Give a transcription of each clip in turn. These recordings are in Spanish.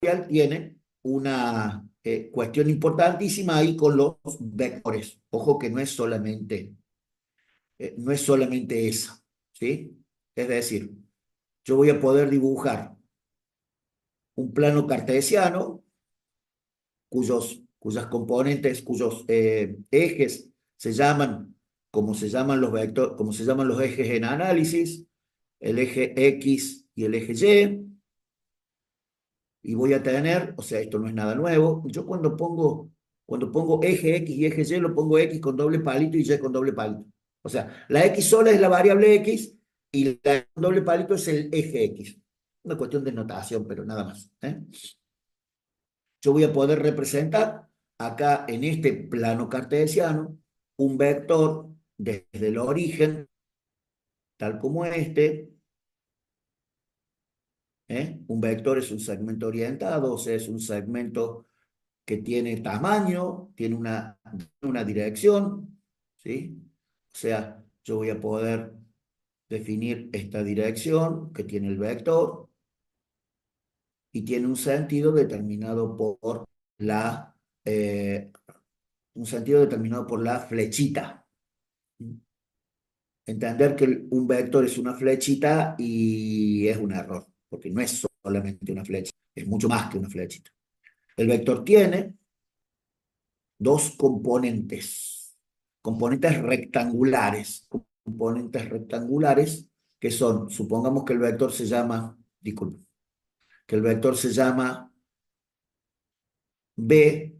tiene una cuestión importantísima ahí con los vectores. Ojo que no es solamente esa, ¿sí? Es decir, yo voy a poder dibujar un plano cartesiano cuyas componentes, cuyos ejes se llaman como se llaman los vectores, como se llaman los ejes en análisis, el eje X y el eje y voy a tener, o sea, esto no es nada nuevo, yo cuando pongo eje X y eje Y, lo pongo X con doble palito y Y con doble palito. O sea, la X sola es la variable X y la con doble palito es el eje X. Una cuestión de notación, pero nada más. Yo voy a poder representar acá en este plano cartesiano un vector desde el origen, tal como este. Un vector es un segmento orientado, o sea, es un segmento que tiene tamaño, tiene una dirección, ¿sí? O sea, yo voy a poder definir esta dirección que tiene el vector y tiene un sentido determinado por la, eh, un sentido determinado por la flechita. Entender que un vector es una flechita y es un error, porque no es solamente una flecha, es mucho más que una flechita. El vector tiene dos componentes rectangulares que son, supongamos que el vector se llama, disculpe, que el vector se llama B.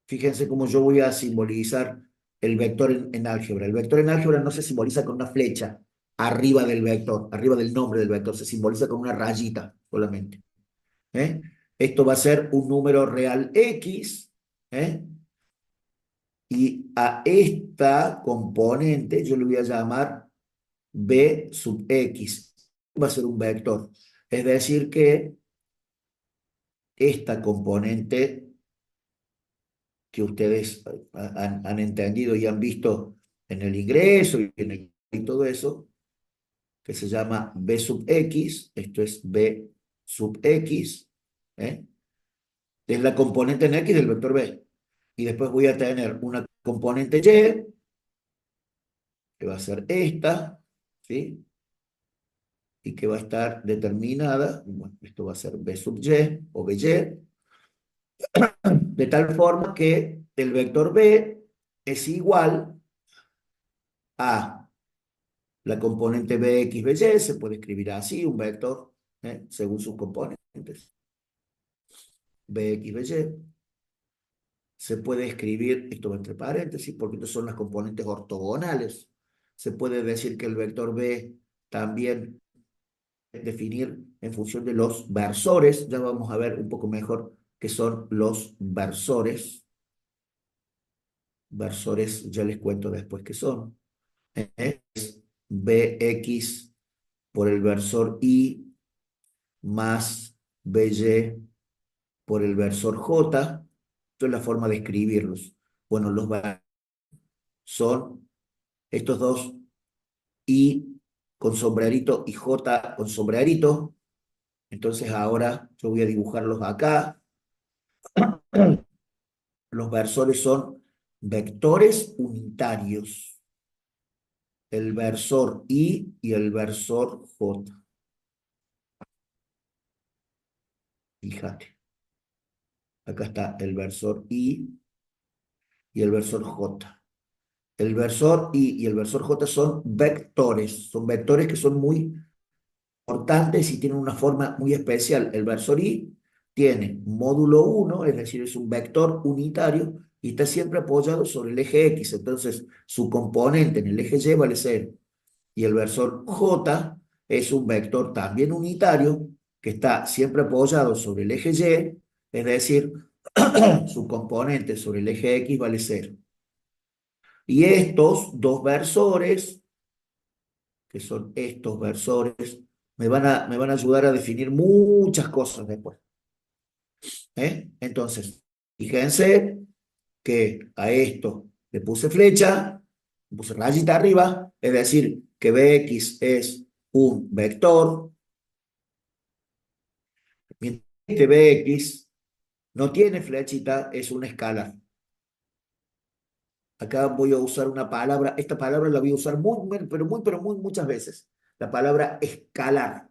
Fíjense cómo yo voy a simbolizar el vector en álgebra. El vector en álgebra no se simboliza con una flecha arriba del vector, arriba del nombre del vector, se simboliza con una rayita solamente. ¿eh? Esto va a ser un número real X, ¿eh? Y a esta componente yo le voy a llamar B sub X. Va a ser un vector. Es decir que esta componente que ustedes han entendido y han visto en el ingreso y todo eso, que se llama B sub X, esto es B sub X, ¿eh? Es la componente en X del vector B. Y después voy a tener una componente Y, que va a ser esta, ¿sí? Y que va a estar determinada, bueno, esto va a ser B sub Y o BY, de tal forma que el vector B es igual a la componente Bx, By, se puede escribir así, un vector, según sus componentes. Bx, By, se puede escribir, esto va entre paréntesis, porque estas son las componentes ortogonales. Se puede decir que el vector B también definir en función de los versores. Ya vamos a ver un poco mejor qué son los versores, ya les cuento después qué son. Es Bx por el versor Y más By por el versor J. Esto es la forma de escribirlos. Bueno, los son estos dos Y con sombrerito y J con sombrerito. Entonces ahora yo voy a dibujarlos acá. Los versores son vectores unitarios. El versor y el versor J. Fíjate. Acá está el versor y el versor J. El versor y el versor J son vectores que son muy importantes y tienen una forma muy especial. El versor I tiene módulo 1, es decir, es un vector unitario y está siempre apoyado sobre el eje X, entonces su componente en el eje Y vale 0. Y el versor J es un vector también unitario que está siempre apoyado sobre el eje Y, es decir, su componente sobre el eje X vale 0. Y estos dos versores, que son estos versores, me van a ayudar a definir muchas cosas después. Entonces, fíjense que a esto le puse flecha, le puse rayita arriba, es decir, que Bx es un vector, Mientras este Bx no tiene flechita, es un escalar. Acá voy a usar una palabra, esta palabra la voy a usar pero muy muchas veces. La palabra escalar.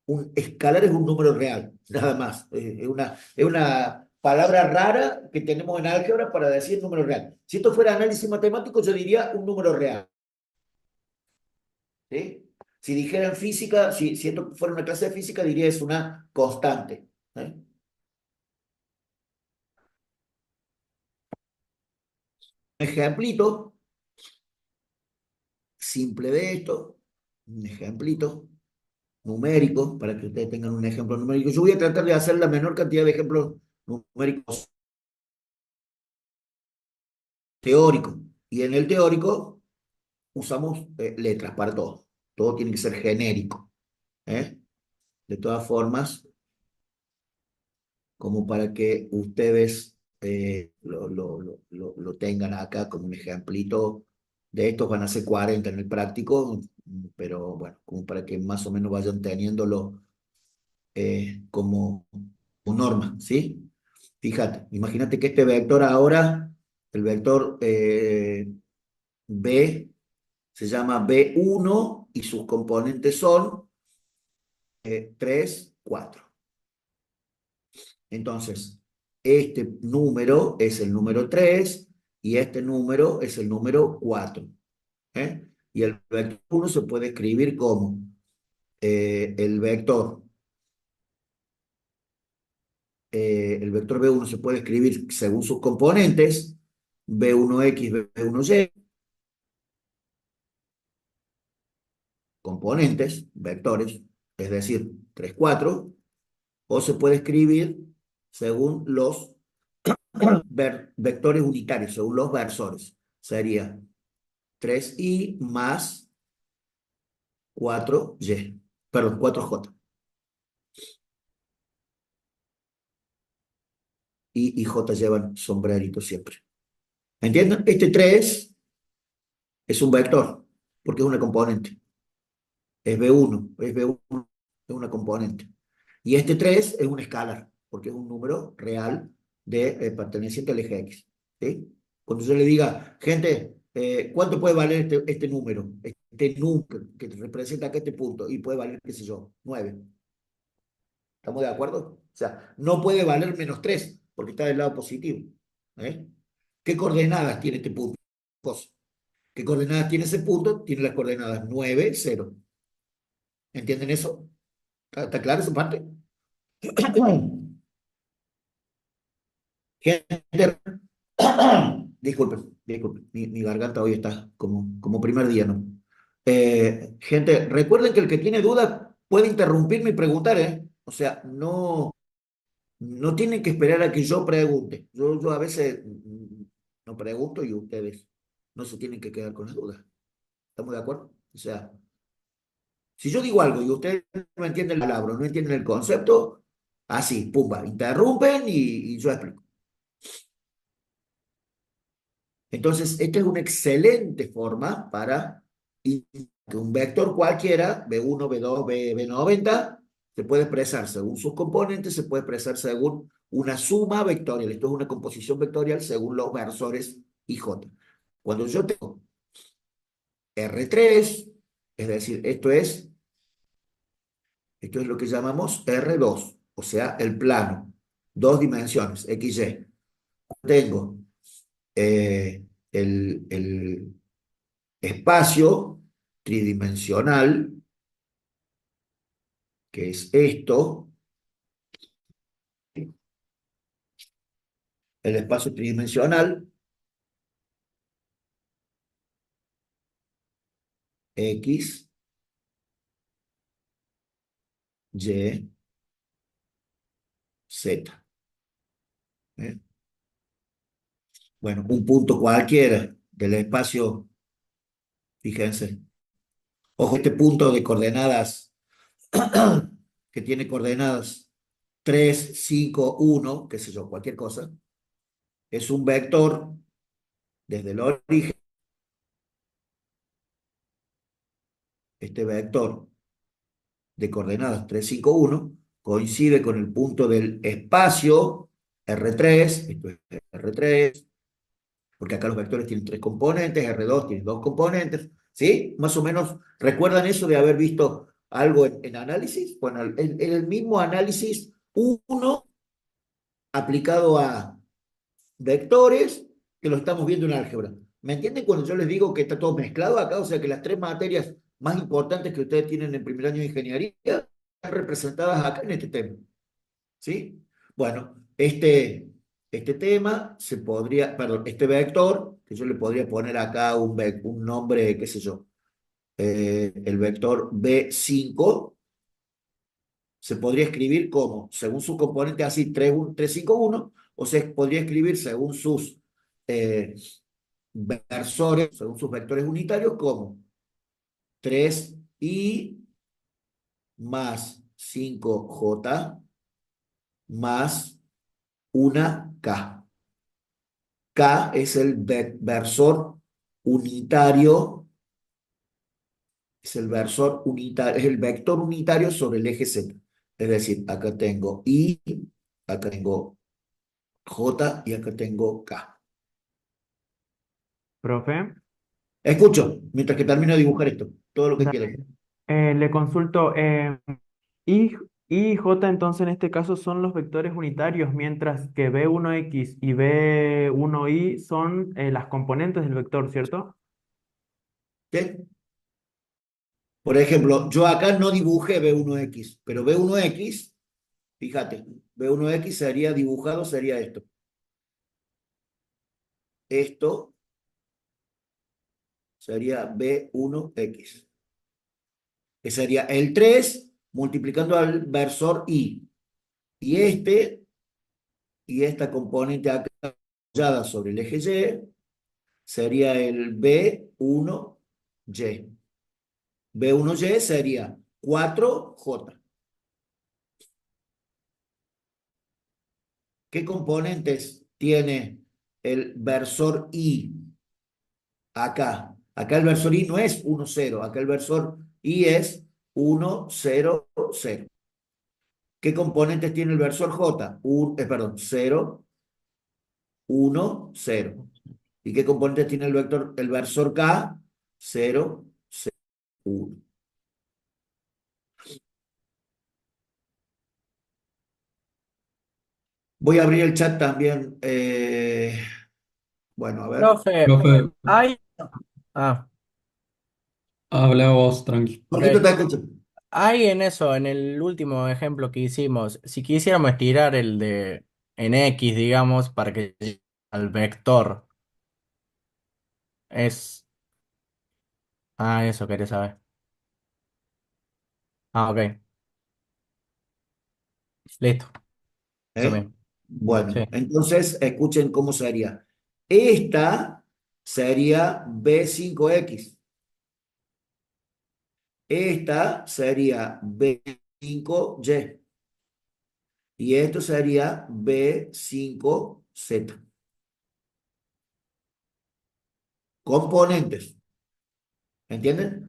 Un escalar es un número real, nada más. Es una palabra rara que tenemos en álgebra para decir número real. Si esto fuera análisis matemático, yo diría un número real. ¿Sí? Si dijera en física, si esto fuera una clase de física, diría es una constante. ¿Eh? Un ejemplito simple de esto, un ejemplito numérico, para que ustedes tengan un ejemplo numérico. Yo voy a tratar de hacer la menor cantidad de ejemplos numéricos teóricos. Y en el teórico usamos letras para todo. Todo tiene que ser genérico. ¿Eh? De todas formas, como para que ustedes lo tengan acá como un ejemplito. De estos van a ser 40 en el práctico, pero bueno, como para que más o menos vayan teniéndolo como norma, ¿sí? Fíjate, imagínate que este vector ahora, el vector B, se llama B1 y sus componentes son 3, 4. Entonces, este número es el número 3 y este número es el número 4. ¿Eh? Y el vector 1 se puede escribir como el vector B1 se puede escribir según sus componentes, B1X, B1Y, componentes, vectores, es decir, 3 4, o se puede escribir según los vectores unitarios, según los versores. Sería 3i más 4y, perdón, 4j. I y j llevan sombrerito siempre. ¿Entienden? Este 3 es un vector, porque es una componente. Es B1, es una componente. Y este 3 es un escalar, porque es un número real perteneciente al eje X. ¿Sí? Cuando yo le diga, gente, ¿cuánto puede valer este número? Este número que representa acá este punto, y puede valer, qué sé yo, 9. ¿Estamos de acuerdo? O sea, no puede valer menos 3 porque está del lado positivo. ¿Eh? ¿Qué coordenadas tiene este punto? Cosa. ¿Qué coordenadas tiene ese punto? Tiene las coordenadas 9, 0. ¿Entienden eso? ¿Está clara esa parte? Gente, disculpen, mi garganta hoy está como primer día, ¿no? Gente, recuerden que el que tiene dudas puede interrumpirme y preguntar, ¿eh? O sea, no tienen que esperar a que yo pregunte. Yo a veces no pregunto y ustedes no se tienen que quedar con las dudas. ¿Estamos de acuerdo? O sea, si yo digo algo y ustedes no entienden la palabra, no entienden el concepto, así, pumba, interrumpen y yo explico. Entonces, esta es una excelente forma para que un vector cualquiera, B1, B2, B90, se puede expresar según sus componentes, se puede expresar según una suma vectorial. Esto es una composición vectorial según los versores y J. Cuando yo tengo R3, es decir, esto es lo que llamamos R2, o sea, el plano, dos dimensiones, XY. Tengo el espacio tridimensional, que es esto, el espacio tridimensional, X, Y, Z. ¿Eh? Bueno, un punto cualquiera del espacio, fíjense, ojo, este punto de coordenadas, que tiene coordenadas 3 5 1 qué sé yo, cualquier cosa, es un vector desde el origen, este vector de coordenadas 3 5 1 coincide con el punto del espacio, R3, esto es R3, porque acá los vectores tienen tres componentes, R2 tiene dos componentes, ¿sí? Más o menos, ¿recuerdan eso de haber visto algo en análisis? Bueno, en el mismo análisis, uno aplicado a vectores, que lo estamos viendo en álgebra. ¿Me entienden cuando yo les digo que está todo mezclado acá? O sea, que las tres materias más importantes que ustedes tienen en primer año de ingeniería están representadas acá en este tema, ¿sí? Bueno, este tema se podría, perdón, este vector, que yo le podría poner acá un nombre, qué sé yo, el vector B5, se podría escribir como, según su componente así, 3, 1, 3, 5, 1, o se podría escribir según sus eh, versores, según sus vectores unitarios, como 3i más 5j más 1k. K es el versor unitario, es el versor unitario, es el vector unitario sobre el eje Z. Es decir, acá tengo I, acá tengo J y acá tengo K. Profe, Escucho, mientras que termino de dibujar esto, todo lo que dale. quieran. Le consulto, I, I y J entonces en este caso son los vectores unitarios, mientras que B1X y B1Y son las componentes del vector, ¿cierto? ¿Sí? Por ejemplo, yo acá no dibujé B1X, pero B1X, fíjate, B1X sería dibujado, sería esto. Esto sería B1X, que sería el 3 multiplicando al versor I. Y y esta componente acá apoyada sobre el eje Y sería el B1Y. B1Y sería 4J. ¿Qué componentes tiene el versor I acá? Acá el versor I no es 1, 0, acá el versor I es 1, 0, 0. ¿Qué componentes tiene el versor J? Perdón, 0, 1, 0. ¿Y qué componentes tiene el versor K? 0, 0, 1. Voy a abrir el chat también. Bueno, a ver. Profe, Profe, hay, ah, habla vos, tranqui. ok. Jorgito, te escucho. Hay en eso, en el último ejemplo que hicimos, si quisiéramos estirar el de en X, digamos, para que llegue al vector, es, eso querés saber. Ok, listo, eso ¿Eh? mismo. Sí. Bueno, entonces escuchen cómo sería. Esta sería B5X. Esta sería B5Y. Y esto sería B5Z. Componentes. ¿Entienden?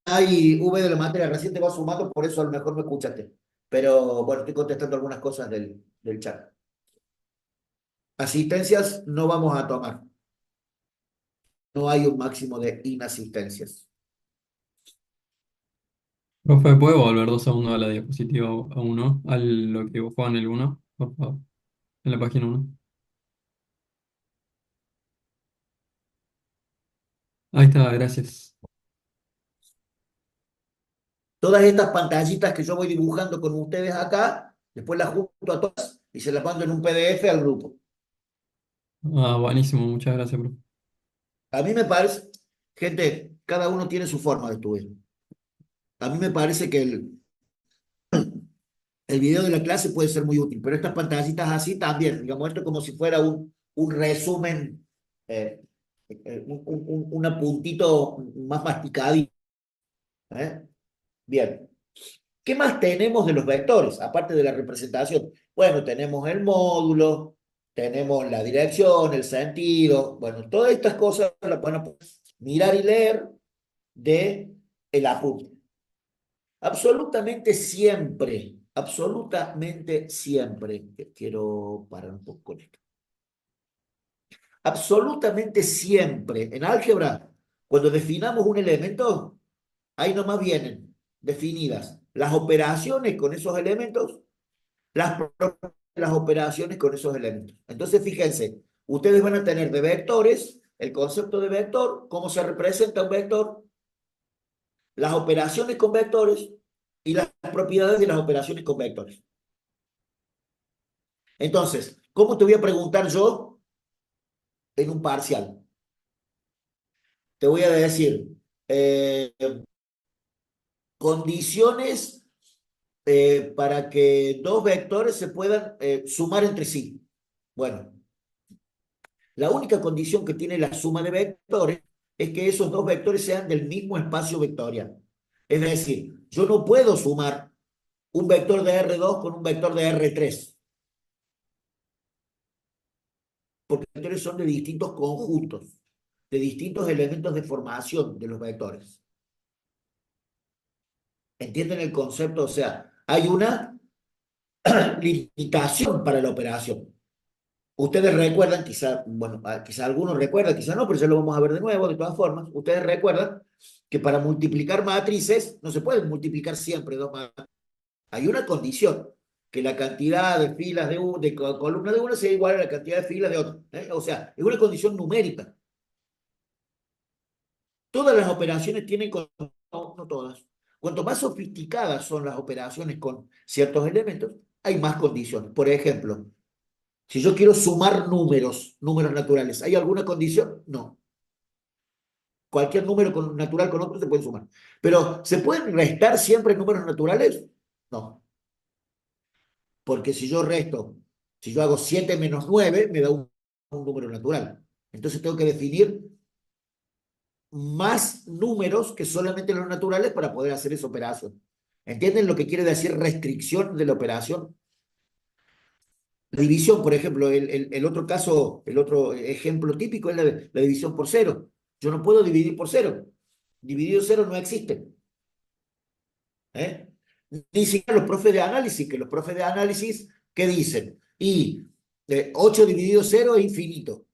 Hay V de la materia, recién te va sumando, por eso a lo mejor me escuchaste. Pero bueno, estoy contestando algunas cosas del chat. Asistencias no vamos a tomar. No hay un máximo de inasistencias. Profe, ¿puede volver 2 segundos a la diapositiva a uno, a lo que dibujó en el uno, por favor? En la página uno. Ahí está, gracias. Todas estas pantallitas que yo voy dibujando con ustedes acá, después las junto a todas y se las mando en un PDF al grupo. Ah, buenísimo, muchas gracias, profe. A mí me parece, gente, cada uno tiene su forma de estudiar. A mí me parece que el video de la clase puede ser muy útil, pero estas pantallitas así también, digamos, esto como si fuera un resumen, eh, un apuntito más masticadito. ¿Eh? Bien. ¿Qué más tenemos de los vectores, aparte de la representación? Bueno, tenemos el módulo, tenemos la dirección, el sentido, bueno, todas estas cosas las van a mirar y leer de el apunte. Absolutamente siempre, absolutamente siempre, quiero parar un poco con esto, absolutamente siempre en álgebra, cuando definamos un elemento, ahí nomás vienen definidas las operaciones con esos elementos, las operaciones con esos elementos. Entonces, fíjense, ustedes van a tener de vectores, el concepto de vector, cómo se representa un vector, las operaciones con vectores y las propiedades de las operaciones con vectores. Entonces, ¿cómo te voy a preguntar yo en un parcial? Te voy a decir condiciones para que dos vectores se puedan sumar entre sí. Bueno, la única condición que tiene la suma de vectores es que esos dos vectores sean del mismo espacio vectorial. Es decir, yo no puedo sumar un vector de R2 con un vector de R3, porque los vectores son de distintos conjuntos, de distintos elementos de formación de los vectores. ¿Entienden el concepto? O sea, hay una limitación para la operación. Ustedes recuerdan, quizá, bueno, quizá algunos recuerdan, quizá no, pero ya lo vamos a ver de nuevo, de todas formas. Ustedes recuerdan que para multiplicar matrices no se pueden multiplicar siempre dos matrices. Hay una condición, que la cantidad de filas de columnas de una sea igual a la cantidad de filas de otra. O sea, es una condición numérica. Todas las operaciones tienen, no, no todas. Cuanto más sofisticadas son las operaciones con ciertos elementos, hay más condiciones. Por ejemplo, si yo quiero sumar números naturales, ¿hay alguna condición? No. Cualquier número natural con otro se puede sumar. Pero, ¿se pueden restar siempre números naturales? No. Porque si yo resto, si yo hago 7 menos 9, me da un número natural. Entonces tengo que definir más números que solamente los naturales para poder hacer esa operación. ¿Entienden lo que quiere decir restricción de la operación? La división, por ejemplo, el otro caso, el otro ejemplo típico es la división por cero. Yo no puedo dividir por cero. Dividido cero no existe. ¿Eh? Ni siquiera los profes de análisis, que los profes de análisis, ¿qué dicen? Y 8 dividido cero es infinito.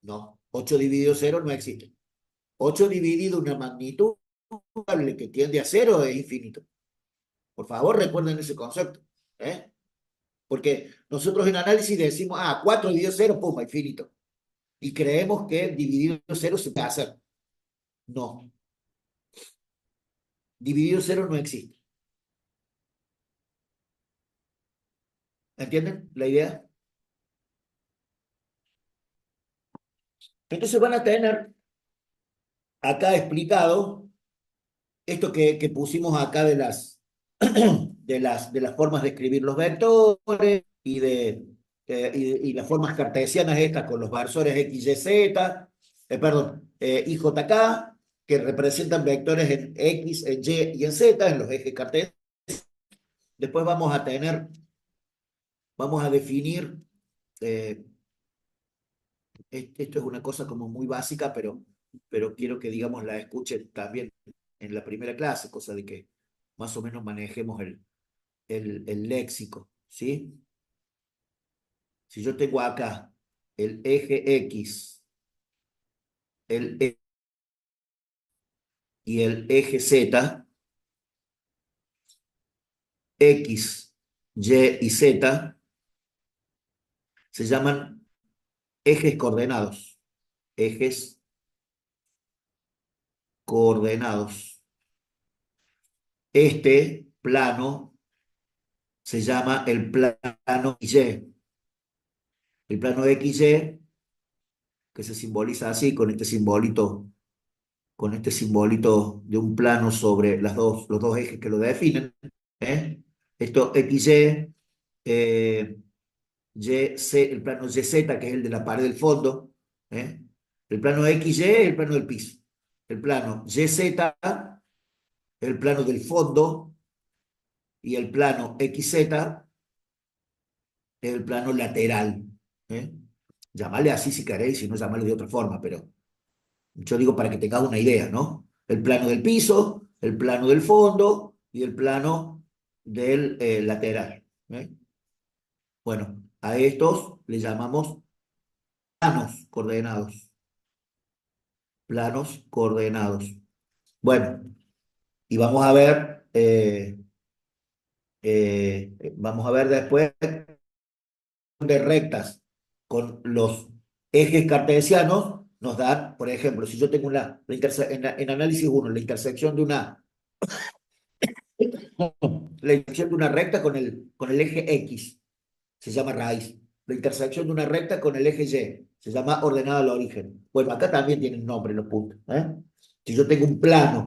No, 8 dividido cero no existe. 8 dividido una magnitud que tiende a cero es infinito. Por favor, recuerden ese concepto. ¿Eh? Porque nosotros en análisis decimos, 4 dividido cero, pum, infinito. Y creemos que dividido cero se puede hacer. No. Dividido cero no existe. ¿Entienden la idea? Entonces van a tener acá explicado esto que pusimos acá de las formas de escribir los vectores y las formas cartesianas estas con los versores X, Y, Z, Y, J, K, que representan vectores en X, en Y y en Z, en los ejes cartesianos. Después vamos a definir, eh, esto es una cosa como muy básica, pero quiero que, digamos, la escuchen también en la primera clase, cosa de que más o menos manejemos el léxico, ¿sí? Si yo tengo acá el eje X, y el eje Z, X, Y y Z, se llaman ejes coordenados. Ejes coordenados. Este plano se llama el plano Y. El plano XY, que se simboliza así, con este simbolito de un plano sobre los dos ejes que lo definen. ¿Eh? Esto XY, el plano YZ, que es el de la pared del fondo. ¿Eh? El plano XY es el plano del piso. El plano YZ es el plano del fondo, y el plano XZ es el plano lateral. ¿Eh? Llamarle así si queréis, si no llamarle de otra forma, pero yo digo para que tengas una idea, ¿no? El plano del piso, el plano del fondo y el plano del lateral. ¿Eh? Bueno, a estos le llamamos planos coordenados. Planos coordenados. Bueno, y vamos a ver después de rectas con los ejes cartesianos nos dan, por ejemplo, si yo tengo en análisis 1, la intersección de una recta con el eje X, se llama raíz. La intersección de una recta con el eje Y, se llama ordenada al origen. Bueno, acá también tienen nombre los puntos. Si yo tengo un plano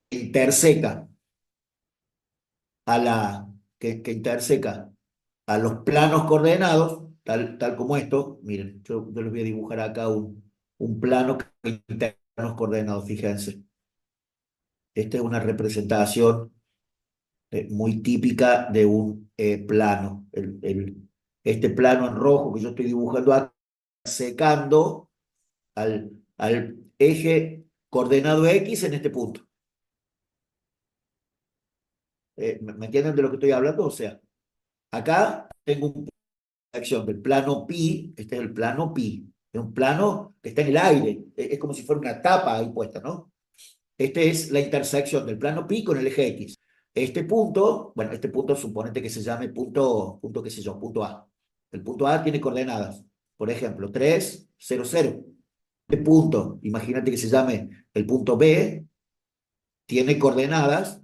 que interseca que interseca a los planos coordenados, tal como esto, miren, yo les voy a dibujar acá un plano que interseca los coordenados, fíjense. Esta es una representación muy típica de un plano. Este plano en rojo que yo estoy dibujando acá, secando al eje coordenado X en este punto. ¿Me entienden de lo que estoy hablando? O sea, acá tengo un acción del plano pi, este es el plano pi, es un plano que está en el aire, es como si fuera una tapa ahí puesta, ¿no? Este es la intersección del plano pi con el eje X. Este punto, bueno, este punto suponete que se llame punto qué sé yo, punto A. El punto A tiene coordenadas, por ejemplo, 3, 0, 0. Este punto, imagínate que se llame el punto B, tiene coordenadas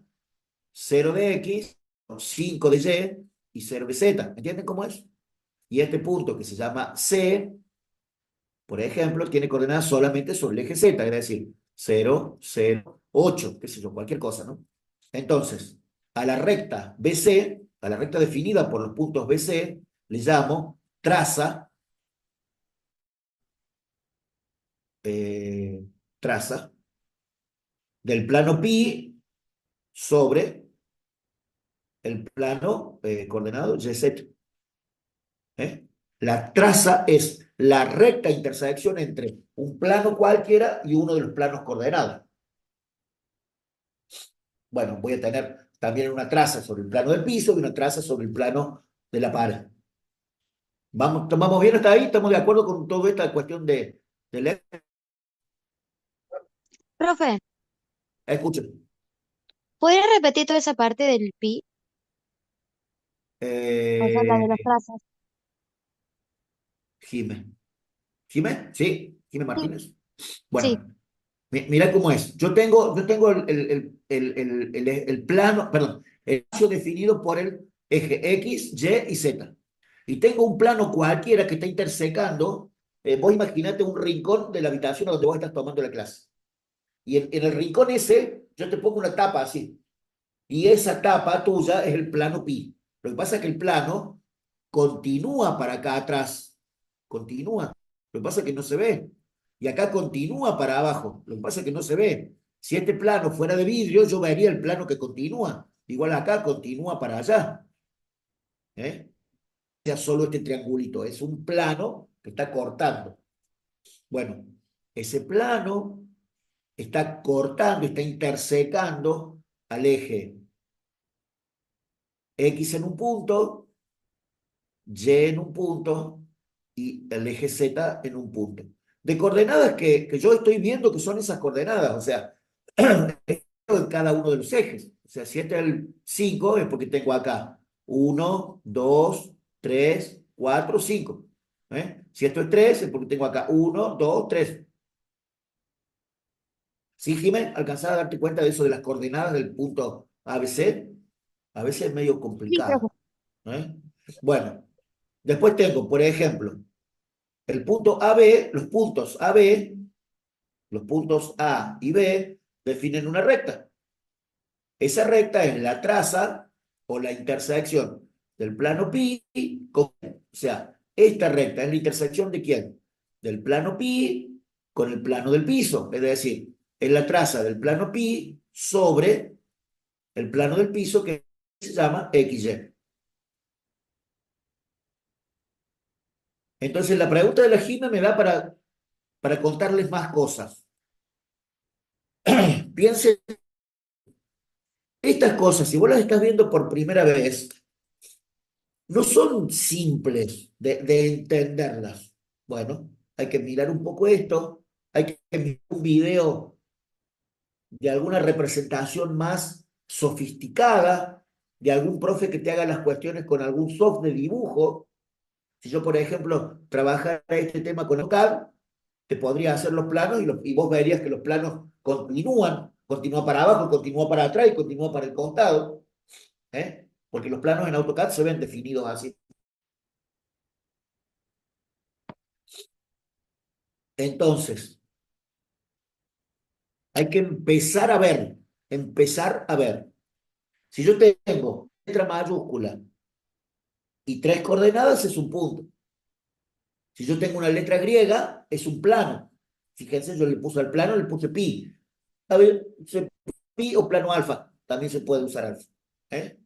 0 de X, 5 de Y y 0 de Z. ¿Entienden cómo es? Y este punto que se llama C, por ejemplo, tiene coordenadas solamente sobre el eje Z, es decir, 0, 0, 8, qué sé yo, cualquier cosa, ¿no? Entonces, a la recta BC, a la recta definida por los puntos BC, le llamo traza, eh, traza del plano pi sobre el plano coordenado YZ. ¿Eh? La traza es la recta intersección entre un plano cualquiera y uno de los planos coordenados. Bueno, voy a tener también una traza sobre el plano del piso y una traza sobre el plano de la pared. ¿Vamos bien hasta ahí? ¿Estamos de acuerdo con toda esta cuestión de Profe, escuchen, ¿podría repetir toda esa parte del pi? O sea, la de los eh, trazos. Jime. ¿Jime? Sí, Jime Sí, Martínez. sí, Bueno, mira cómo es. Yo tengo el plano, perdón, el espacio definido por el eje X, Y y Z. Y tengo un plano cualquiera que está intersecando. Vos imaginate un rincón de la habitación donde vos estás tomando la clase. Y en el rincón ese, yo te pongo una tapa así. Y esa tapa tuya es el plano pi. Lo que pasa es que el plano continúa para acá atrás. Continúa. Lo que pasa es que no se ve. Y acá continúa para abajo. Lo que pasa es que no se ve. Si este plano fuera de vidrio, yo vería el plano que continúa. Igual acá continúa para allá. ¿Eh? Ya solo este triangulito. Es un plano que está cortando. Bueno, ese plano está cortando, está intersecando al eje X en un punto, Y en un punto y el eje Z en un punto. De coordenadas que yo estoy viendo que son esas coordenadas, o sea, en cada uno de los ejes. O sea, si este es el 5 es porque tengo acá 1, 2, 3, 4, 5. Si esto es 3 es porque tengo acá 1, 2, 3. ¿Sí, Jiménez? ¿Alcanzás a darte cuenta de eso de las coordenadas del punto ABC? A veces es medio sí, profe. complicado. ¿Eh? Bueno, después tengo, por ejemplo, el punto AB, los puntos A y B definen una recta. Esa recta es la traza o la intersección del plano pi o sea, esta recta es la intersección de quién? Del plano pi con el plano del piso, es decir, es la traza del plano pi sobre el plano del piso que se llama XY. Entonces la pregunta de la Gina me da para contarles más cosas. Piensen Estas cosas, si vos las estás viendo por primera vez, no son simples de entenderlas. Bueno, hay que mirar un poco esto, hay que mirar un video de alguna representación más sofisticada, de algún profe que te haga las cuestiones con algún software de dibujo. Si yo, por ejemplo, trabajara este tema con AutoCAD, te podría hacer los planos y vos verías que los planos continúa para abajo, continúa para atrás y continúa para el costado, ¿eh? Porque los planos en AutoCAD se ven definidos así. Entonces, hay que empezar a ver. Si yo tengo letra mayúscula y tres coordenadas, es un punto. Si yo tengo una letra griega, es un plano. Fíjense, yo le puse al plano, le puse pi. A ver, pi o plano alfa, también se puede usar alfa. ¿Eh?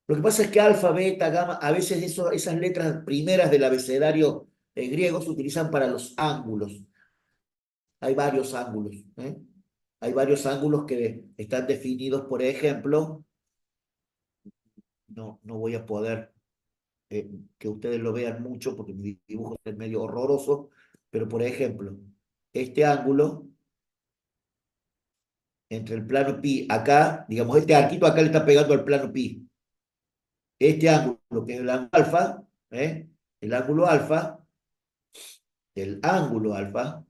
Lo que pasa es que alfa, beta, gamma, a veces esas letras primeras del abecedario griego se utilizan para los ángulos. Hay varios ángulos. ¿Eh? Hay varios ángulos que están definidos, por ejemplo, no voy a poder que ustedes lo vean mucho porque mi dibujo es medio horroroso, pero por ejemplo, este ángulo entre el plano pi acá, digamos, este arquito acá le está pegando al plano pi. Este ángulo, que es el ángulo alfa, ¿eh? El ángulo alfa, el ángulo alfa,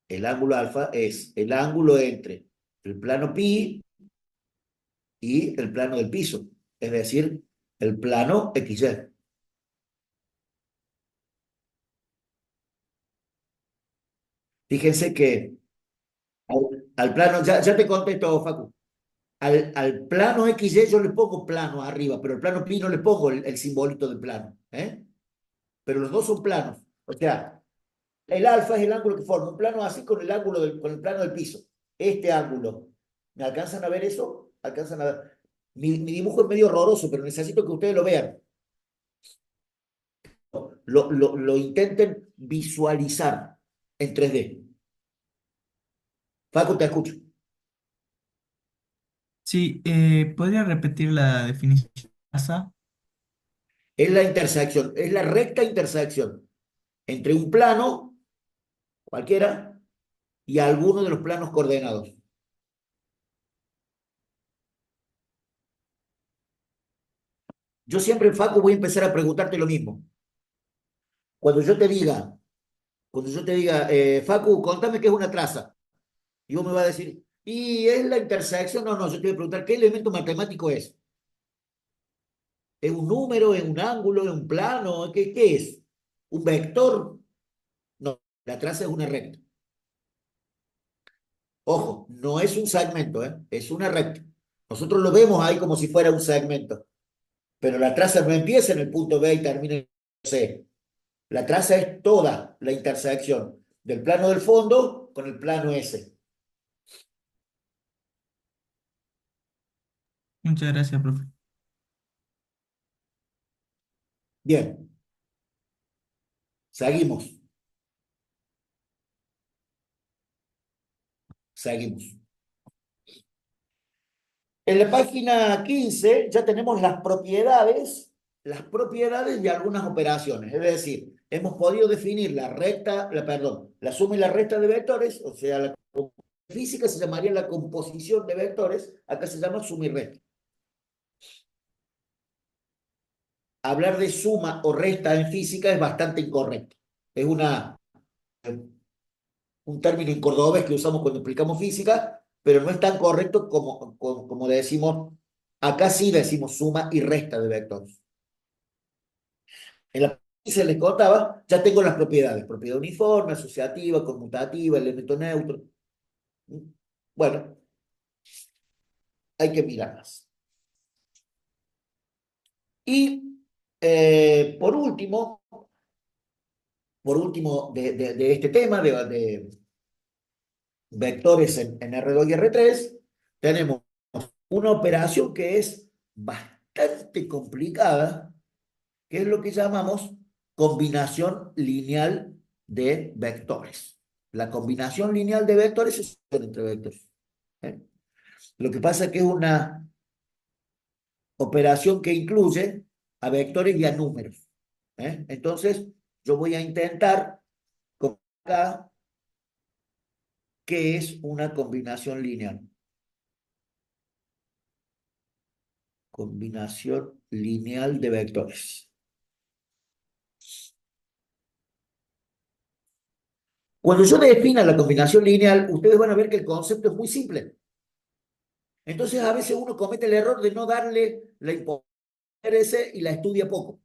el ángulo alfa es el ángulo entre el plano pi y el plano del piso, es decir, el plano XY. Fíjense que al plano, ya te contesto, Facu, al plano XY yo le pongo plano arriba, pero al plano pi no le pongo el simbolito de plano, ¿eh? Pero los dos son planos. O sea, el alfa es el ángulo que forma un plano así con el ángulo con el plano del piso. Este ángulo. ¿Me alcanzan a ver eso? ¿Alcanzan a ver? Mi dibujo es medio horroroso, pero necesito que ustedes lo vean. Lo intenten visualizar en 3D. Facu, te escucho. Sí, ¿podría repetir la definición de masa? Es la intersección, es la recta intersección entre un plano, cualquiera, y alguno de los planos coordenados. Yo siempre, Facu, voy a empezar a preguntarte lo mismo. Cuando yo te diga, Facu, contame qué es una traza, y vos me vas a decir, ¿y es la intersección? No, yo te voy a preguntar, ¿qué elemento matemático es? ¿Es un número, es un ángulo, es un plano? ¿Qué es? ¿Un vector? No, la traza es una recta. Ojo, no es un segmento, ¿eh? Es una recta. Nosotros lo vemos ahí como si fuera un segmento, pero la traza no empieza en el punto B y termina en el C. La traza es toda la intersección del plano del fondo con el plano S. Muchas gracias, profe. Bien, seguimos. Seguimos. En la página 15 ya tenemos las propiedades de algunas operaciones. Es decir, hemos podido definir la suma y la resta de vectores, o sea, la física se llamaría la composición de vectores, acá se llama suma y resta. Hablar de suma o resta en física es bastante incorrecto. Es un término en cordobés que usamos cuando explicamos física, pero no es tan correcto como decimos, acá sí decimos suma y resta de vectores. En la que se les contaba, ya tengo las propiedades, propiedad uniforme, asociativa, conmutativa, elemento neutro. Bueno, hay que mirarlas. Y por último de este tema, de vectores en R2 y R3, tenemos una operación que es bastante complicada, que es lo que llamamos combinación lineal de vectores. La combinación lineal de vectores es entre vectores. ¿eh? Lo que pasa es que es una operación que incluye a vectores y a números, ¿eh? Entonces, yo voy a intentar acá qué es una combinación lineal. Combinación lineal de vectores. Cuando yo defina la combinación lineal, ustedes van a ver que el concepto es muy simple. Entonces, a veces uno comete el error de no darle la importancia y la estudia poco.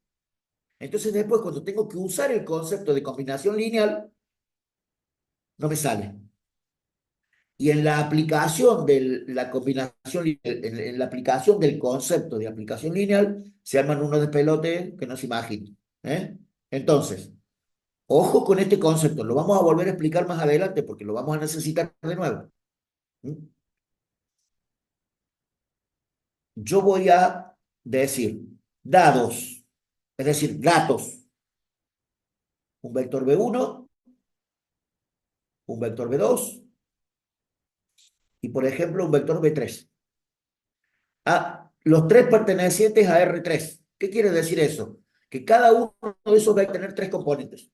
Entonces, después, cuando tengo que usar el concepto de combinación lineal, no me sale. Y en la aplicación de la combinación, en la aplicación del concepto de aplicación lineal, se arman unos de pelote que no se imaginan, ¿eh? Entonces, ojo con este concepto, lo vamos a volver a explicar más adelante porque lo vamos a necesitar de nuevo. ¿Mm? Yo voy a decir dados, es decir, datos, un vector B1, un vector B2 y, por ejemplo, un vector B3. A los tres pertenecientes a R3. ¿Qué quiere decir eso? Que cada uno de esos va a tener tres componentes.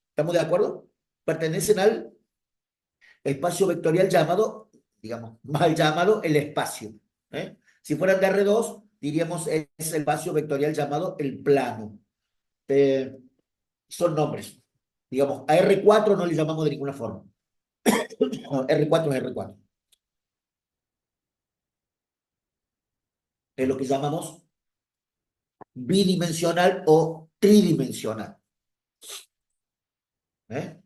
¿Estamos de acuerdo? Pertenecen al espacio vectorial llamado, digamos, mal llamado el espacio, ¿eh? Si fueran de R2, diríamos es el espacio vectorial llamado el plano. Son nombres. Digamos, a R4 no le llamamos de ninguna forma. R4 es R4. Es lo que llamamos bidimensional o tridimensional.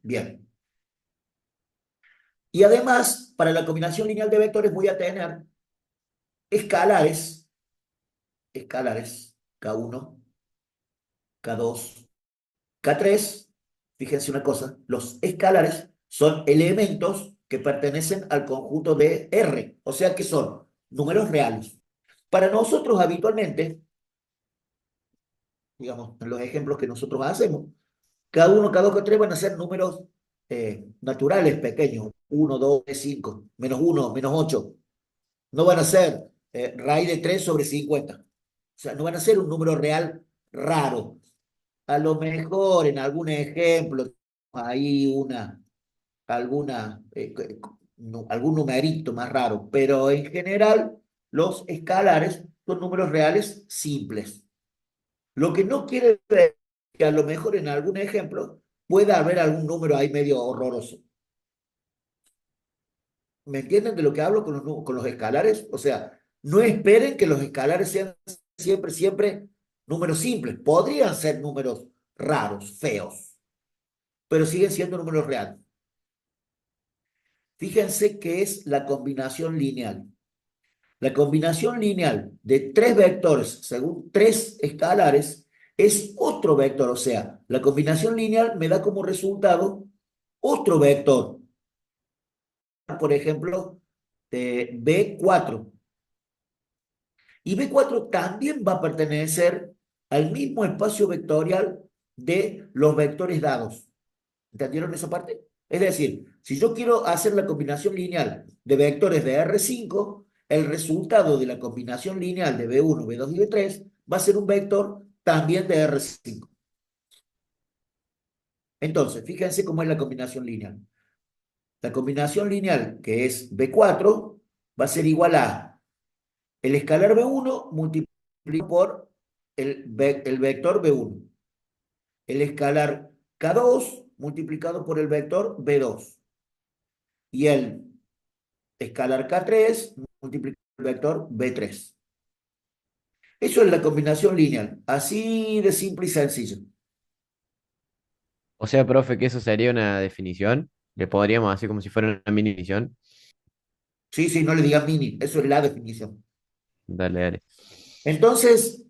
Bien. Y además, para la combinación lineal de vectores voy a tener escalares, K1, K2, K3. Fíjense una cosa, los escalares son elementos que pertenecen al conjunto de R, o sea que son números reales. Para nosotros habitualmente, digamos, en los ejemplos que nosotros hacemos, K1, K2, K3 van a ser números naturales pequeños, 1, 2, 3, 5, -1, -8. No van a ser raíz de 3 sobre 50. O sea, no van a ser un número real raro. A lo mejor en algún ejemplo, hay algún numerito más raro, pero en general los escalares son números reales simples. Lo que no quiere decir que a lo mejor en algún ejemplo pueda haber algún número ahí medio horroroso. ¿Me entienden de lo que hablo con los escalares? O sea, no esperen que los escalares sean siempre números simples. Podrían ser números raros, feos, pero siguen siendo números reales. Fíjense qué es la combinación lineal. La combinación lineal de tres vectores según tres escalares es otro vector. O sea, la combinación lineal me da como resultado otro vector. Por ejemplo, de B4. Y B4 también va a pertenecer al mismo espacio vectorial de los vectores dados. ¿Entendieron esa parte? Es decir, si yo quiero hacer la combinación lineal de vectores de R5, el resultado de la combinación lineal de B1, B2 y B3 va a ser un vector también de R5. Entonces, fíjense cómo es la combinación lineal. La combinación lineal, que es B4, va a ser igual a el escalar B1 multiplicado por el vector B1. El escalar K2 multiplicado por el vector B2. Y el escalar K3 multiplicado por el vector B3. Eso es la combinación lineal. Así de simple y sencillo. O sea, profe, que eso sería una definición. Le podríamos hacer como si fuera una mini definición. Sí, sí, no le digas mini. Eso es la definición. Dale, dale. Entonces,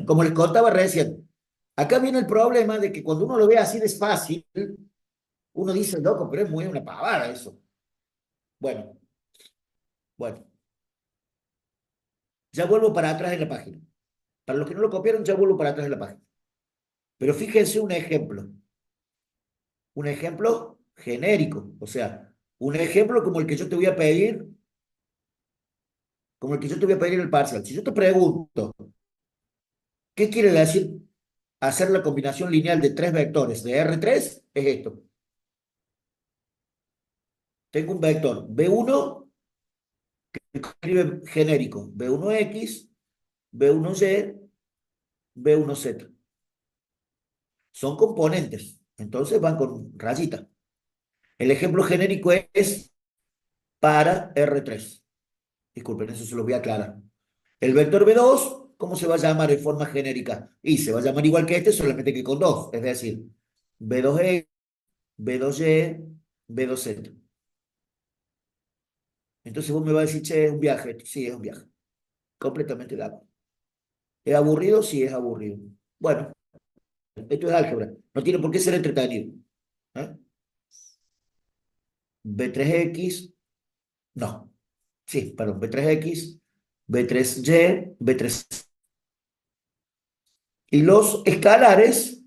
como les contaba recién, acá viene el problema de que cuando uno lo ve así de fácil, uno dice, loco, pero es muy una pavada eso. Bueno, bueno. Ya vuelvo para atrás en la página. Para los que no lo copiaron, ya vuelvo para atrás en la página. Pero fíjense un ejemplo. Un ejemplo genérico. O sea, un ejemplo como el que yo te voy a pedir como el que yo te voy a pedir en el parcial. Si yo te pregunto, ¿qué quiere decir hacer la combinación lineal de tres vectores de R3? Es esto. Tengo un vector B1, que escribe genérico, B1X, B1Y, B1Z. Son componentes, entonces van con rayita. El ejemplo genérico es para R3. Disculpen, eso se lo voy a aclarar. El vector B2, ¿cómo se va a llamar en forma genérica? Y se va a llamar igual que este, solamente que con dos. Es decir, B2E, B2Y, B2Z. Entonces vos me vas a decir, che, es un viaje. Sí, es un viaje. Completamente de acuerdo. ¿Es aburrido? Sí, es aburrido. Bueno, esto es álgebra. No tiene por qué ser entretenido. ¿Eh? B3X, no. Sí, perdón, B3X, B3Y, B3. Y los escalares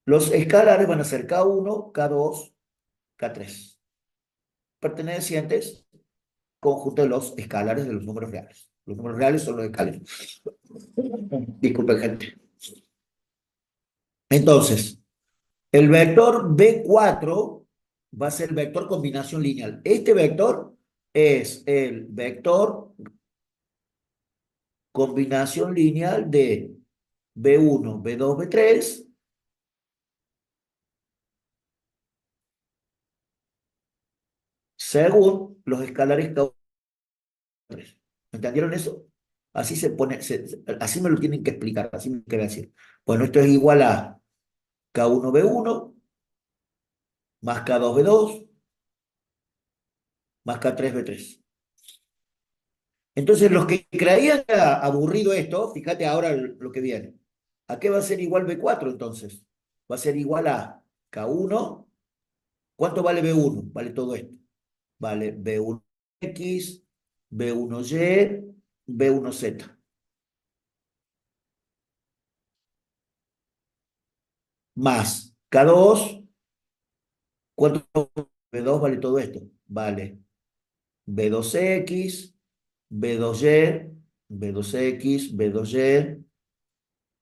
van a ser K1, K2, K3, pertenecientes conjunto de los escalares de los números reales. Los números reales son los escalares. Disculpen, gente. Entonces, el vector B4 va a ser el vector combinación lineal. Este vector es el vector combinación lineal de B1, B2, B3, según los escalares K3. ¿Entendieron eso? Así se pone, así me lo tienen que explicar, así me quiere decir. Bueno, esto es igual a K1B1 más K2B2 más K3B3. Entonces, los que creían que era aburrido esto, fíjate ahora lo que viene. ¿A qué va a ser igual B4 entonces? Va a ser igual a K1. ¿Cuánto vale B1? Vale todo esto. Vale B1X, B1Y, B1Z. Más K2. ¿Cuánto B2 vale todo esto? Vale B2X, B2Y, B2X, B2Y,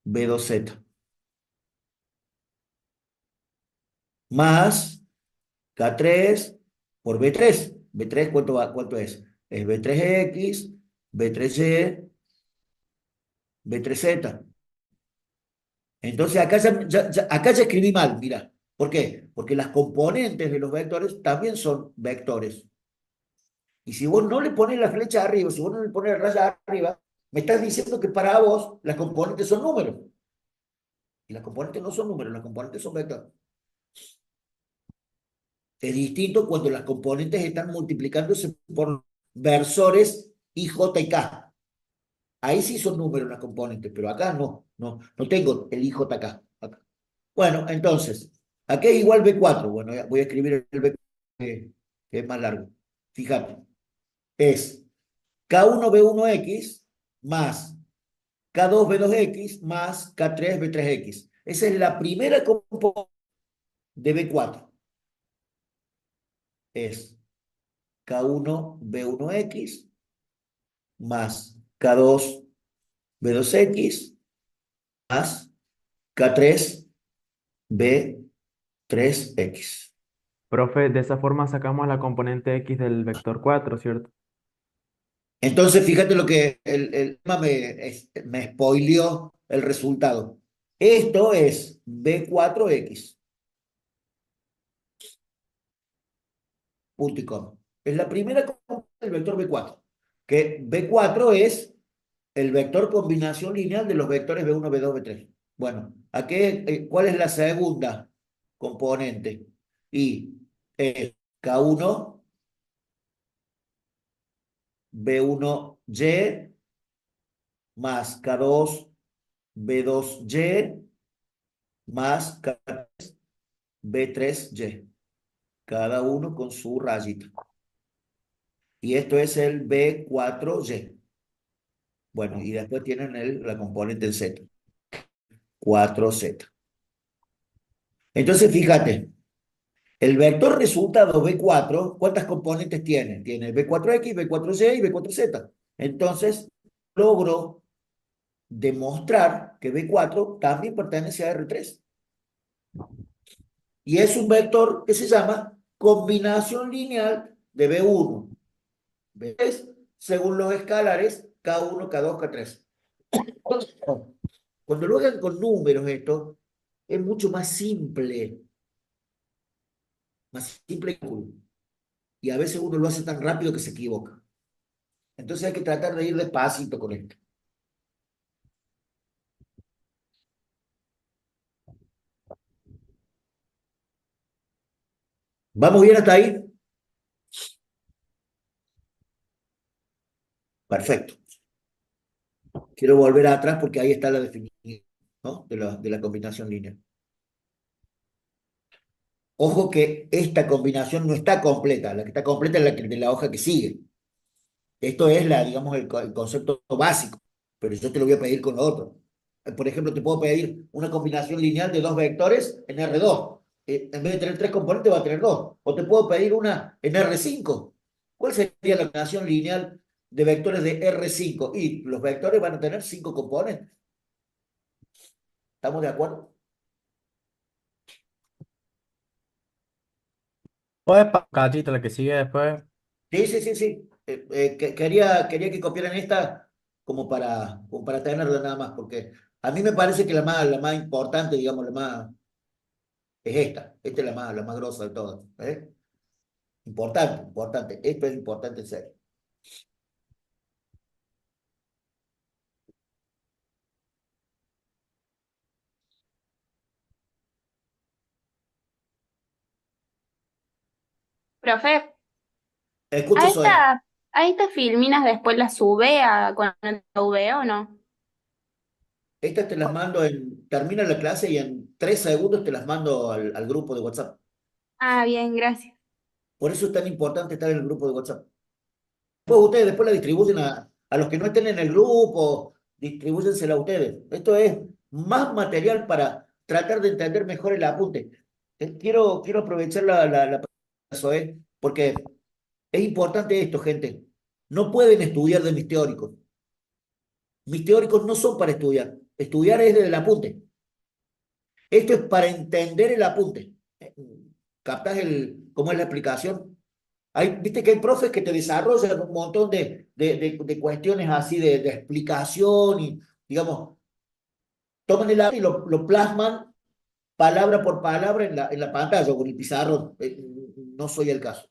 B2Z. Más K3 por B3. ¿B3 cuánto es? Es B3X, B3Y, B3Z. Entonces acá ya escribí mal, mira. ¿Por qué? Porque las componentes de los vectores también son vectores. Y si vos no le pones la flecha arriba, si vos no le pones la raya arriba, me estás diciendo que para vos las componentes son números. Y las componentes no son números, las componentes son vectores. Es distinto cuando las componentes están multiplicándose por versores I, J y K. Ahí sí son números las componentes, pero acá no tengo el I, J, K. Acá. Bueno, entonces, ¿a qué es igual B4? Bueno, voy a escribir el B4 que es más largo. Fíjate, es K1B1X más K2B2X más K3B3X. Esa es la primera componente de B4. Es K1B1X más K2B2X más K3B3X. Profe, de esa forma sacamos la componente X del vector 4, ¿cierto? Entonces, fíjate lo que el tema me spoileó el resultado. Esto es B4X. Punto y coma. Es la primera componente del vector B4. Que B4 es el vector combinación lineal de los vectores B1, B2, B3. Bueno, ¿cuál es la segunda componente? Y es K1, B1Y más K2, B2Y más K3, B3Y. Cada uno con su rayita. Y esto es el B4Y. Bueno, y después tienen la componente en Z. 4Z. Entonces, fíjate, El vector resultado B4, ¿cuántas componentes tiene? Tiene B4X, B4Y y B4Z. Entonces, logro demostrar que B4 también pertenece a R3. Y es un vector que se llama combinación lineal de B1, B3, según los escalares K1, K2, K3. Cuando lo hagan con números esto, es mucho más simple el cálculo. Y a veces uno lo hace tan rápido que se equivoca. Entonces hay que tratar de ir despacito con esto. ¿Vamos bien hasta ahí? Perfecto. Quiero volver atrás porque ahí está la definición, ¿no? de la combinación lineal. Ojo que esta combinación no está completa. La que está completa es la de la hoja que sigue. Esto es digamos, el concepto básico, pero yo te lo voy a pedir con lo otro. Por ejemplo, te puedo pedir una combinación lineal de dos vectores en R2. En vez de tener tres componentes, va a tener dos. O te puedo pedir una en R5. ¿Cuál sería la combinación lineal de vectores de R5? Y los vectores van a tener cinco componentes. ¿Estamos de acuerdo? ¿Puedes pasar, Cachito, la que sigue después? Sí, sí, sí, sí. Quería que copiaran esta como para tenerla nada más, porque a mí me parece que la más importante, digamos, la más, es esta. Esta es la más grosa de todas. ¿Eh? Importante, importante. Esto es importante en serio. Profe, Escucho, ¿a Zoe. estas filminas después las sube con la V o no? Estas te las mando termina la clase y en 3 segundos te las mando al grupo de WhatsApp. Ah, bien, gracias. Por eso es tan importante estar en el grupo de WhatsApp. Después la distribuyen a los que no estén en el grupo, distribúyensela a ustedes. Esto es más material para tratar de entender mejor el apunte. Quiero aprovechar la Zoe, porque es importante esto, gente. No pueden estudiar de mis teóricos. Mis teóricos no son para estudiar. Estudiar es desde el apunte. Esto es para entender el apunte. ¿Captás cómo es la explicación? Viste que hay profes que te desarrollan un montón de cuestiones así de explicación y, digamos, toman el apunte y lo plasman palabra por palabra en la pantalla o con el pizarrón. No soy el caso.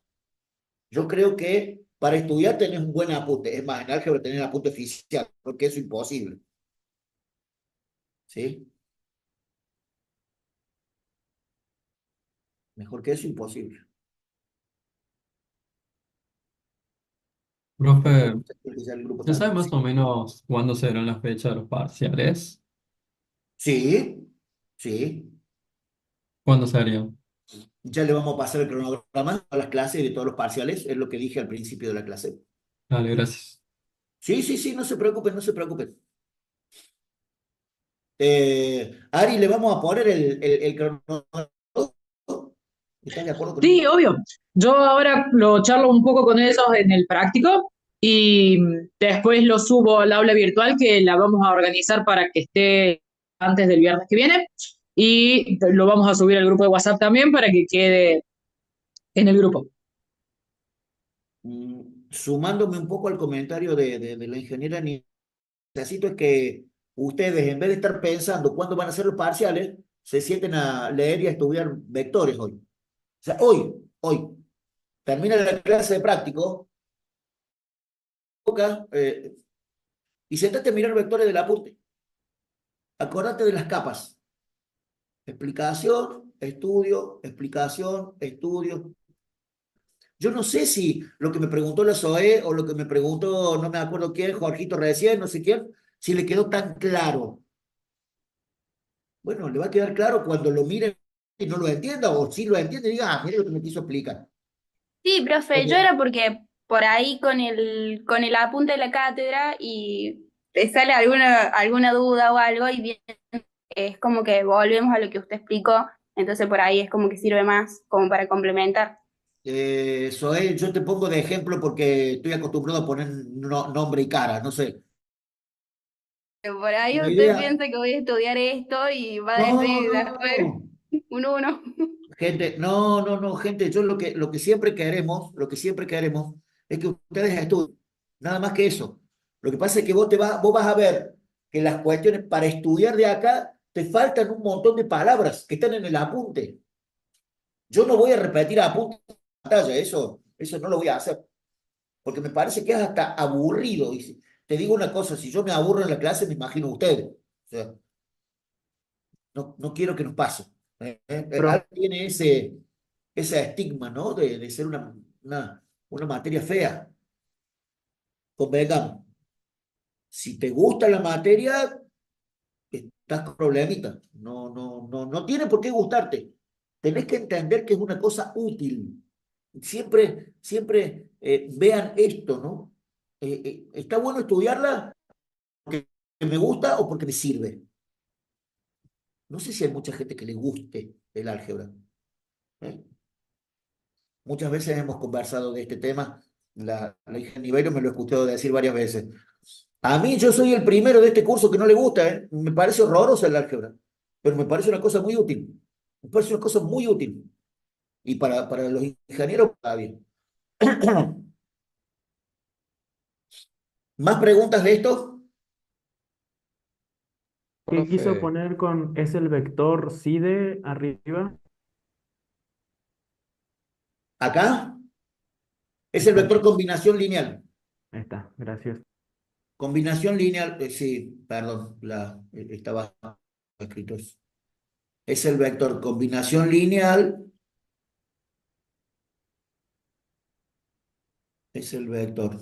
Yo creo que para estudiar tenés un buen apunte. Es más, en álgebra tenés apunte oficial, porque eso es imposible. ¿Sí? Mejor que eso, imposible. Profe, Ya el grupo ¿ya también. sabe más Sí, o menos cuándo serán las fechas de los parciales? sí, sí. ¿Cuándo serían? Ya le vamos a pasar el cronograma a las clases de todos los parciales. Es lo que dije al principio de la clase. Dale, gracias. Sí, sí, sí, no se preocupen, no se preocupen. Ari, le vamos a poner el cronograma. ¿Estás de acuerdo conmigo? Sí, obvio. Yo ahora lo charlo un poco con ellos en el práctico y después lo subo al aula virtual que la vamos a organizar para que esté antes del viernes que viene y lo vamos a subir al grupo de WhatsApp también para que quede en el grupo. Sumándome un poco al comentario de la ingeniera, necesito es que ustedes, en vez de estar pensando cuándo van a ser los parciales, se sienten a leer y a estudiar vectores hoy. O sea, hoy. Termina la clase de práctico, y sentate a mirar vectores del apunte. Acordate de las capas. Explicación, estudio, explicación, estudio. Yo no sé si lo que me preguntó la Zoe o lo que me preguntó, no me acuerdo quién, Jorgito recién, no sé quién, si le quedó tan claro. Bueno, le va a quedar claro cuando lo mire y no lo entienda, o si lo entiende y diga, mire lo que me quiso explicar. Sí, profe, yo Porque, era porque por ahí con el apunte de la cátedra y te sale alguna duda o algo y bien, es como que volvemos a lo que usted explicó. Entonces por ahí es como que sirve más como para complementar. Zoe, yo te pongo de ejemplo porque estoy acostumbrado a poner nombre y cara, no sé. Por ahí La usted idea, piensa que voy a estudiar esto y va a no, decir no, después no. un uno. Gente, no, no, no, gente, yo lo que siempre queremos es que ustedes estudien, nada más que eso. Lo que pasa es que vos vas a ver que las cuestiones para estudiar de acá te faltan un montón de palabras que están en el apunte. Yo no voy a repetir apuntes en pantalla, eso no lo voy a hacer, porque me parece que es hasta aburrido. Te digo una cosa, si yo me aburro en la clase, me imagino ustedes. O sea, no quiero que nos pase. Profe, Algo tiene ese estigma, ¿no? De ser una materia fea. Convengamos. Si te gusta la materia, estás con problemita. No tiene por qué gustarte. Tenés que entender que es una cosa útil. Siempre vean esto, ¿no? Está bueno estudiarla porque me gusta o porque me sirve. No sé si hay mucha gente que le guste el álgebra. ¿Eh? Muchas veces hemos conversado de este tema. La hija Niveiro me lo he escuchado decir varias veces. A mí yo soy el primero de este curso que no le gusta, ¿eh? Me parece horrorosa el álgebra, pero me parece una cosa muy útil. Me parece una cosa muy útil. Y para los ingenieros está bien. ¿Más preguntas de esto? ¿qué quiso Profe, poner con es el vector SIDE arriba? Acá es el vector Exacto, combinación lineal. ahí está, gracias. Combinación lineal, sí, perdón, estaba escrito eso. Es el vector combinación lineal, es el vector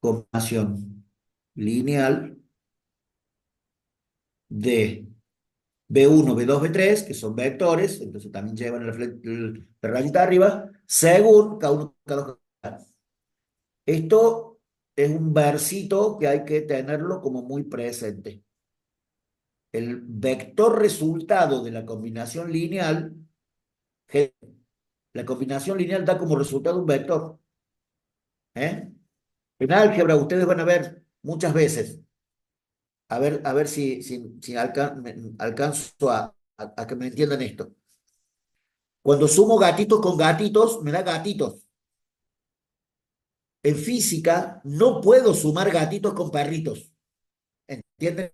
combinación lineal de B1, B2, B3, que son vectores, entonces también llevan la rayita arriba, según K1, K2, K3. Esto es un versito que hay que tenerlo como muy presente. El vector resultado de la combinación lineal, la combinación lineal da como resultado un vector. ¿Eh? En álgebra ustedes van a ver muchas veces, a ver si alcanzo a que me entiendan esto. Cuando sumo gatitos con gatitos, me da gatitos. En física no puedo sumar gatitos con perritos. ¿Entienden?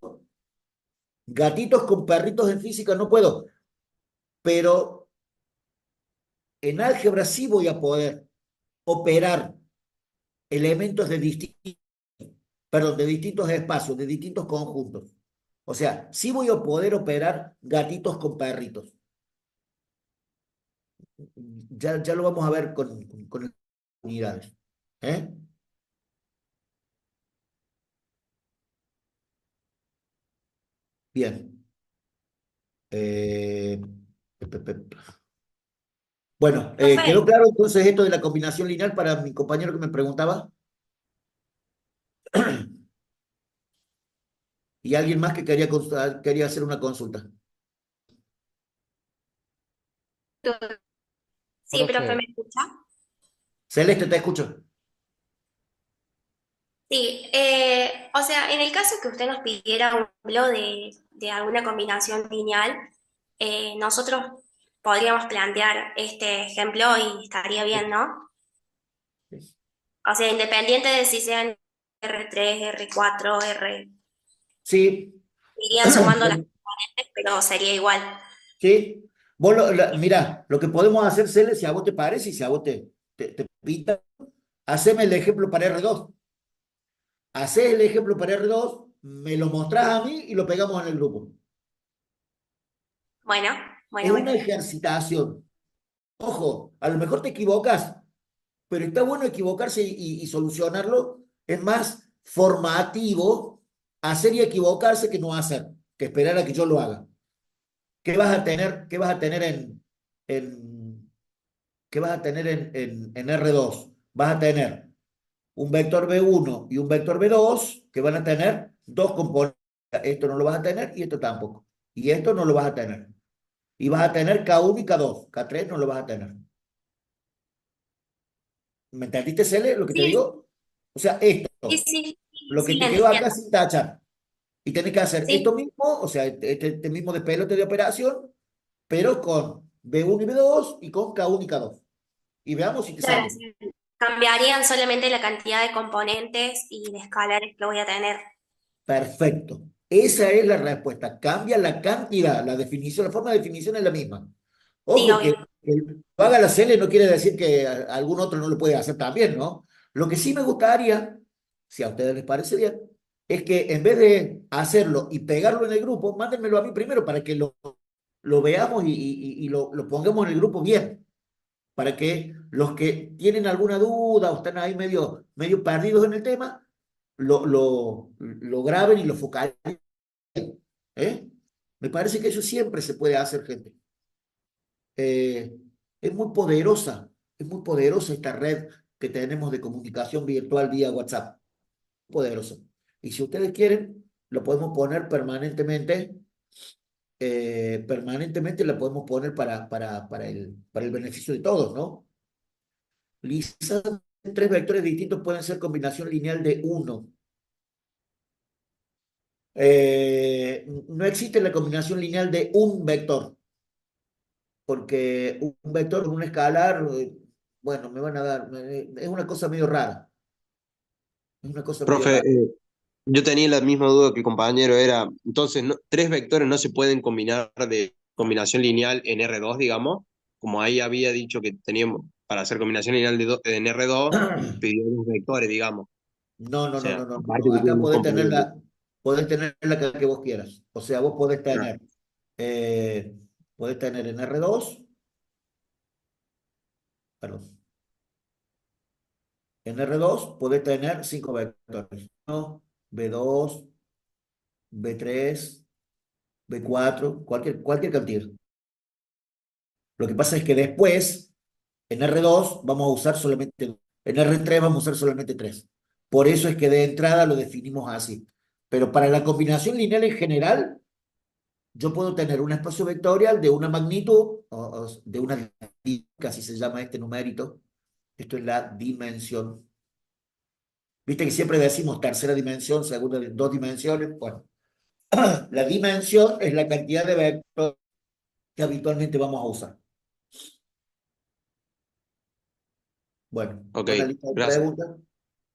Gatitos con perritos en física no puedo, pero en álgebra sí voy a poder operar elementos de distintos espacios, de distintos conjuntos. O sea, sí voy a poder operar gatitos con perritos. Ya lo vamos a ver con unidades. ¿Eh? Bien. Eh, Bueno, ¿quedó Profe, claro entonces esto de la combinación lineal para mi compañero que me preguntaba? Y alguien más que quería hacer una consulta. sí, profe, ¿me profe, escucha? Celeste, te escucho. Sí, o sea, en el caso que usted nos pidiera un ejemplo de alguna combinación lineal, nosotros podríamos plantear este ejemplo y estaría bien, ¿no? O sea, independiente de si sean R3, R4, R, Sí, irían sumando las componentes, pero sería igual. sí. Mirá, lo que podemos hacer, Celeste, si a vos te parece y si a vos te pinta, haceme el ejemplo para R2. Hacés el ejemplo para R2, me lo mostrás a mí y lo pegamos en el grupo. Bueno, Es bueno, una bueno. ejercitación. Ojo, a lo mejor te equivocas, pero está bueno equivocarse y solucionarlo. Es más formativo hacer y equivocarse que no hacer, que esperar a que yo lo haga. ¿Qué vas a tener en, qué vas a tener en R2? Vas a tener un vector B1 y un vector B2 que van a tener dos componentes. Esto no lo vas a tener y esto tampoco. Y esto no lo vas a tener. Y vas a tener K1 y K2. K3 no lo vas a tener. ¿Me entendiste, Cele, lo que te Sí, digo? O sea, sí, esto, sí, lo que sí, te quedó acá entiendo. sin tachar. Y tenés que hacer Sí, esto mismo, o sea, este mismo despelote de operación, pero con B1 y B2 y con K1 y K2. Y veamos si te claro, sale. sí. Cambiarían solamente la cantidad de componentes y de escalares que voy a tener. Perfecto. Esa es la respuesta. Cambia la cantidad, la definición, la forma de definición es la misma. Sí, Ojo, obvio. que lo haga la Cele no quiere decir que algún otro no lo puede hacer también, ¿no? Lo que sí me gustaría, si a ustedes les parece bien, es que en vez de hacerlo y pegarlo en el grupo, mándenmelo a mí primero para que lo veamos y lo pongamos en el grupo bien, para que los que tienen alguna duda o están ahí medio perdidos en el tema, lo graben y lo focalicen, ¿eh? Me parece que eso siempre se puede hacer, gente. Eh, es muy poderosa esta red que tenemos de comunicación virtual vía WhatsApp, poderosa. Y si ustedes quieren, lo podemos poner permanentemente la podemos poner para el beneficio de todos, ¿no? Lisa, tres vectores distintos pueden ser combinación lineal de uno. No existe la combinación lineal de un vector, porque un vector con un escalar, bueno, me van a dar, es una cosa medio rara, es una cosa medio Profe, rara. yo tenía la misma duda que el compañero, era, entonces, tres vectores no se pueden combinar de combinación lineal en R2, digamos, como ahí había dicho que teníamos, para hacer combinación lineal en R2, pidió dos vectores, digamos. No, O no, no, sea, no, no, aparte no. que tiene Acá más componentes. podés tener la que vos quieras. O sea, vos Ah, eh, podés tener en R2, perdón, en R2 podés tener 5 vectores, ¿no? B2, B3, B4, cualquier cantidad. Lo que pasa es que después, en R2 vamos a usar solamente dos. En R3 vamos a usar solamente 3. Por eso es que de entrada lo definimos así. Pero para la combinación lineal en general, yo puedo tener un espacio vectorial de una magnitud, o de una, casi se llama este numerito. Esto es la dimensión. Viste que siempre decimos tercera dimensión, segunda, dos dimensiones. Bueno, la dimensión es la cantidad de vectores que habitualmente vamos a usar. Bueno, ok, buena lista de gracias. preguntas.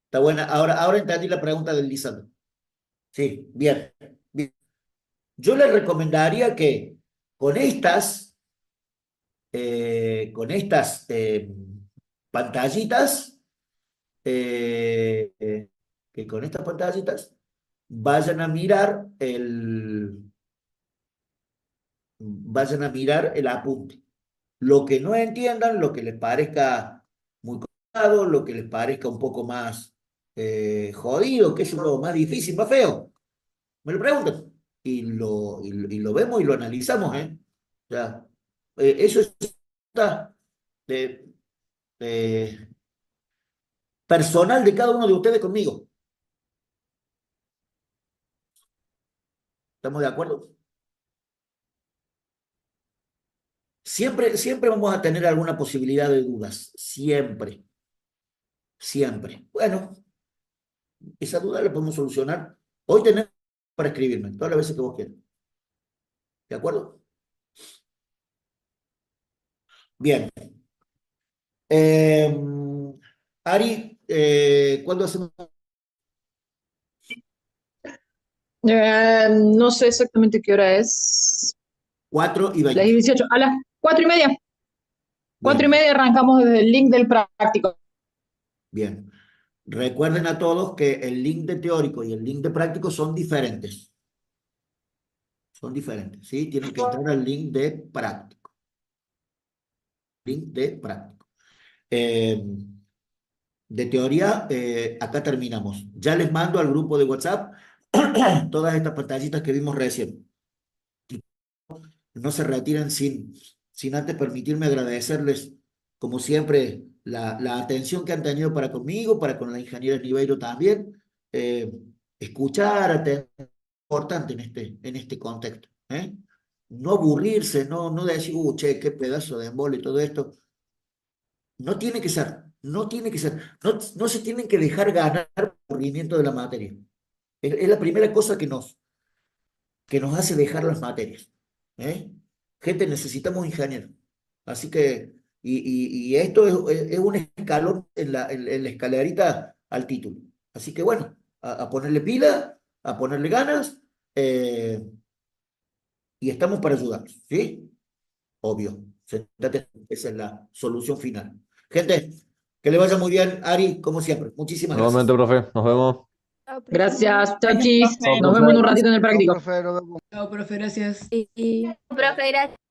Está buena. Ahora entendí la pregunta del Lisandro. Sí, bien, bien. Yo le recomendaría que con estas, con estas pantallitas, eh, eh, que con estas pantallitas vayan a mirar vayan a mirar el apunte. Lo que no entiendan, lo que les parezca muy complicado, lo que les parezca un poco más jodido, que es lo más difícil, más feo, me lo preguntan. Y lo vemos y lo analizamos, ¿eh? O sea, eso es de, de personal de cada uno de ustedes conmigo. ¿Estamos de acuerdo? Siempre vamos a tener alguna posibilidad de dudas. Siempre, siempre. Bueno, esa duda la podemos solucionar. Hoy tenemos para escribirme, todas las veces que vos quieras. ¿De acuerdo? Bien. Eh, Ari, ¿cuándo hacemos? No sé exactamente qué hora es. 4 y Las 20. 18. A las 4:30. Cuatro y Bien, media arrancamos desde el link del práctico. bien. Recuerden a todos que el link de teórico y el link de práctico son diferentes. Son diferentes, ¿sí? Tienen que entrar al link de práctico. Link de práctico. Eh, de teoría, acá terminamos. Ya les mando al grupo de WhatsApp todas estas pantallitas que vimos recién. No se retiren sin antes permitirme agradecerles, como siempre, la atención que han tenido para conmigo, para con la ingeniera Niveiro también. Escuchar, atender, importante en este contexto, ¿eh? no aburrirse, no decir, che, qué pedazo de embole y todo esto. No tiene que ser, no tiene que ser, no se tienen que dejar ganar por el aburrimiento de la materia. Es la primera cosa que nos hace dejar las materias. ¿Eh? Gente, necesitamos ingenieros. Así que, y esto es un escalón en la escalerita al título. Así que bueno, a ponerle pila, a ponerle ganas, y estamos para ayudarlos, ¿sí? Obvio. Esa es la solución final. Gente, que le vaya muy bien, Ari, como siempre. Muchísimas gracias. Nuevamente, profe, nos vemos. Chao, profe. Gracias, chachis. Chao, Nos profe. vemos en un ratito en el Chao, práctico. profe, nos vemos. Chao, profe, gracias. Profe, gracias.